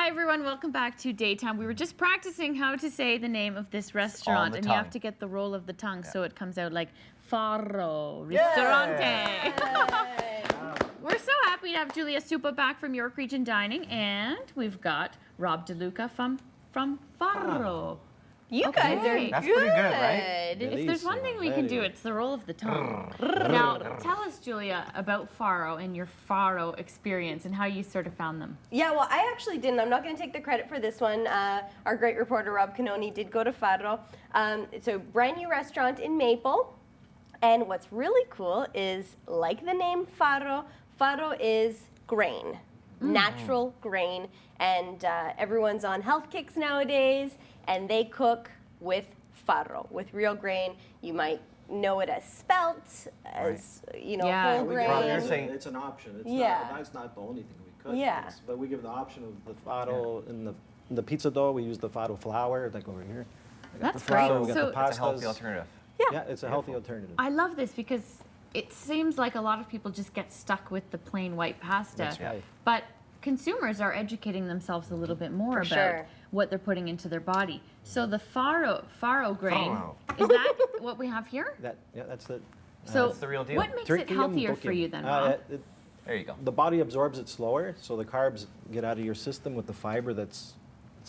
Hi everyone, welcome back to Daytime. We were just practicing how to say the name of this restaurant, and you have to get the roll of the tongue so it comes out like Farro Ristorante. We're so happy to have Julia Supa back from York Region Dining, and we've got Rob DeLuca from Farro. You guys are That's pretty good, right? If there's one thing we can do, it's the roll of the tongue. Now, tell us, Julia, about Farro and your Farro experience and how you sort of found them. Yeah, well, I actually didn't. I'm not going to take the credit for this one. Our great reporter, Rob Canoni, did go to Farro. It's a brand new restaurant in Maple. And what's really cool is, like the name Farro, Farro is grain, natural grain. And everyone's on health kicks nowadays. And they cook with farro, with real grain. You might know it as spelt, as whole grain. You're saying it's an option. It's not the only thing we cook. Yeah. But we give the option of the farro in the pizza dough. We use the farro flour, like over here. That's great. So it's a healthy alternative. Yeah, it's a healthy alternative. I love this because it seems like a lot of people just get stuck with the plain white pasta. That's right. But consumers are educating themselves a little bit more about what they're putting into their body. So the farro grain, is that what we have here? That's the. So that's the real deal. What makes it healthier for you then, Rob? There you go. The body absorbs it slower, so the carbs get out of your system with the fiber. It's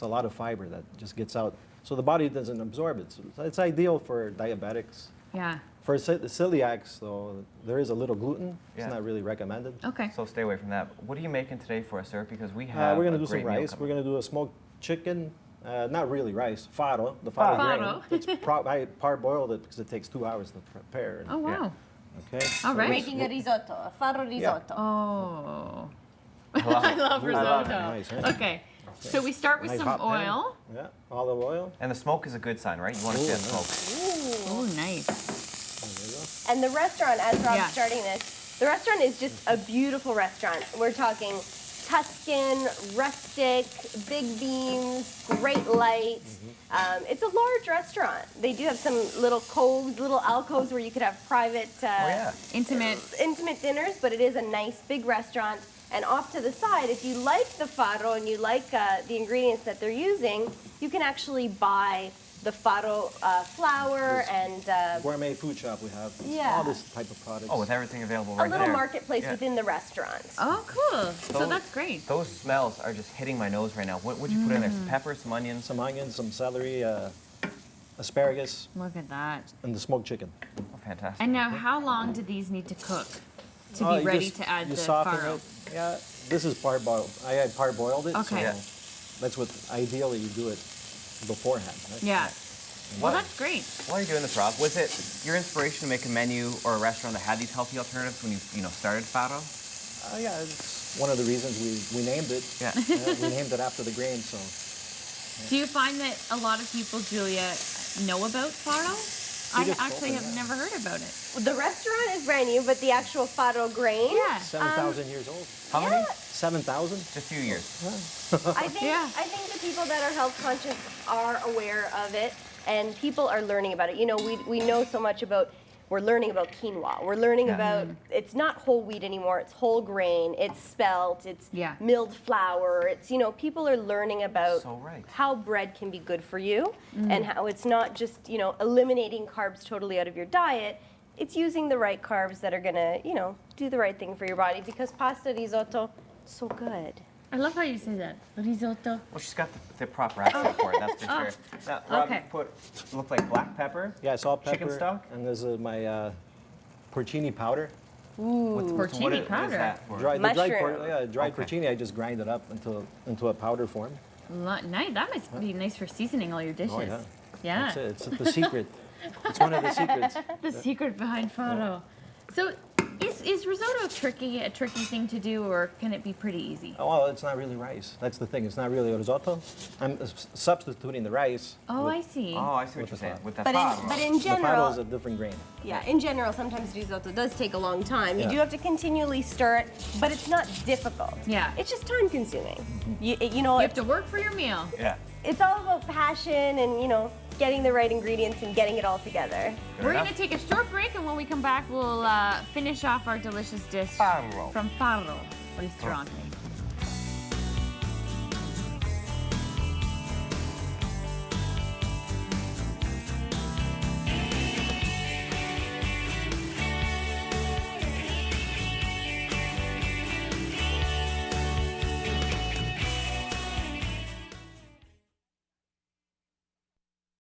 a lot of fiber that just gets out. So the body doesn't absorb it. So it's ideal for diabetics. Yeah. For the celiacs, though, there is a little gluten. It's not really recommended. Okay. So stay away from that. What are you making today for us, sir? Because we have we're going to do some rice. We're going to do a smoked chicken. Not really rice. Farro. The farro grain. I parboiled it because it takes 2 hours to prepare. Oh, wow. Okay. All right. Making a risotto, a farro risotto. Oh. I love risotto. Nice, right? Okay. So we start with some oil. Yeah, olive oil. And the smoke is a good sign, right? You want to see that smoke. Oh, nice. And the restaurant, as Rob's starting this, the restaurant is just a beautiful restaurant. We're talking Tuscan, rustic, big beams, great light. It's a large restaurant. They do have some little coves, little alcoves where you could have private, intimate dinners, but it is a nice big restaurant. And off to the side, if you like the farro and you like the ingredients that they're using, you can actually buy the farro flour and gourmet food shop we have. All this type of products. Oh, with everything available right there. a little marketplace within the restaurant. Oh, cool. So that's great. Those smells are just hitting my nose right now. What would you put in there? Some pepper, some onions? Some onions, some celery, asparagus. Look at that. And the smoked chicken. Oh, fantastic. And now, how long do these need to cook to be ready to add the farro? Yeah, this is parboiled. I had parboiled it. Okay. So that's what ideally you do it beforehand. Right? Yeah. Well, that's great. While you're doing this, Rob, was it your inspiration to make a menu or a restaurant that had these healthy alternatives when you started Farro? Yeah, it's one of the reasons we named it. Yeah. We named it after the grain. So. Do you find that a lot of people, Julia, know about Farro? I actually have never heard about it. The restaurant is brand new, but the actual farro grain, 7,000 years old. How many? 7,000. Just a few years. I think the people that are health conscious are aware of it, and people are learning about it. You know, we know so much about. We're learning about quinoa. We're learning about, it's not whole wheat anymore, it's whole grain, it's spelt, it's milled flour. It's, people are learning about how bread can be good for you and how it's not just, eliminating carbs totally out of your diet. It's using the right carbs that are gonna, do the right thing for your body, because pasta risotto, so good. I love how you say that. Risotto. Well, she's got the proper accent for it, that's for sure. Now, Rob, you look like black pepper. Yeah, salt pepper. Chicken stock. And this is my porcini powder. Ooh, porcini powder. What is that for? Dried porcini, I just grind it up into a powder form. Nice. That must be nice for seasoning all your dishes. Oh, yeah. That's it. It's the secret. It's one of the secrets. The secret behind Farro. So, is risotto a tricky thing to do, or can it be pretty easy? Oh, well, it's not really rice. That's the thing. It's not really a risotto. I'm substituting the rice. Oh, I see. Oh, I see what you're saying. With the but in general, the farro is a different grain. Yeah, in general, sometimes risotto does take a long time. You do have to continually stir it, but it's not difficult. Yeah. It's just time consuming. You have to work for your meal. Yeah. It's all about passion and, getting the right ingredients and getting it all together. We're going to take a short break, and when we come back, we'll finish off our delicious dish from Farro Ristorante.